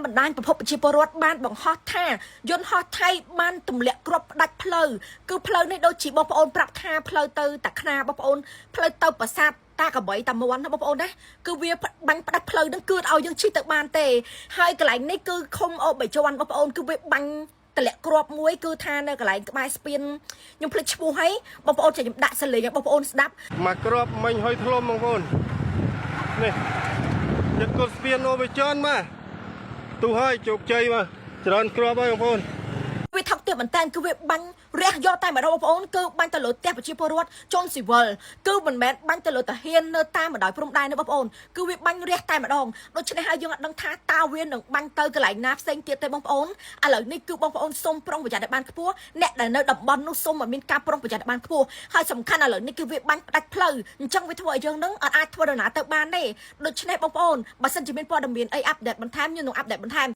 បណ្ដាញប្រភពប្រជាពលរដ្ឋបានបង្ហោះថាយន្តហោះថៃបានទម្លាក់គ្រាប់ផ្ដាច់ផ្លូវគឺផ្លូវនេះដូចជាបងប្អូនប្រាប់ថាផ្លូវទៅតាខ្នាបងប្អូនផ្លូវទៅប្រាសាទតាកបីតាមួនណាបងប្អូនណាគឺវាបាញ់ផ្ដាច់ផ្លូវនឹងគឺឲ្យយើងជិះទៅបានទេហើយកន្លែងនេះគឺឃុំអូបីជាន់បងប្អូនគឺវាបាញ់តម្លាក់គ្រាប់មួយគឺថានៅកន្លែងក្បែរស្ពានខ្ញុំភ្លេចឈ្មោះហើយបងប្អូនចាំខ្ញុំដាក់សលេងឲ្យបងប្អូនស្ដាប់មកគ្រាប់មិញហុយធ្លុំបងប្អូននេះចិត្តកុលស្ពានអូបីជាន់មកទូហើយជោគជ័យមកច្រើនគ្រាប់ហើយបងប្អូនវាថោកទៀតមែនតើគឺវាបាញ់រះយកតែម្ដងបងប្អូនគឺបាញ់ទៅលើផ្ទះប្រជាពលរដ្ឋជន់ស៊ីវិលគឺមិនមែនបាញ់ទៅលើតាហ៊ាននៅតាមបណ្ដោយព្រំដែនទេបងប្អូនគឺវាបាញ់រះតែម្ដងដូច្នេះហើយយើងអត់ដឹងថាតើវានឹងបាញ់ទៅកន្លែងណាផ្សេងទៀតទេបងប្អូនឥឡូវនេះគឺបងប្អូនសូមប្រុងប្រយ័ត្នឲ្យបានខ្ពស់អ្នកដែលនៅតំបន់នោះសូមឲ្យមានការប្រុងប្រយ័ត្នឲ្យបានខ្ពស់ហើយសំខាន់ឥឡូវនេះគឺវាបាញ់ផ្ដាច់ផ្លូវអញ្ចឹងវាធ្វើឲ្យយើងនឹងអត់អាចធ្វើដំណើរទៅបានទេដូច្នេះបងប្អូនបើសិនជាមានព័ត៌មានអីអាប់ដេតបន្ថែមខ្ញុំនឹងអាប់ដេតបន្ថែម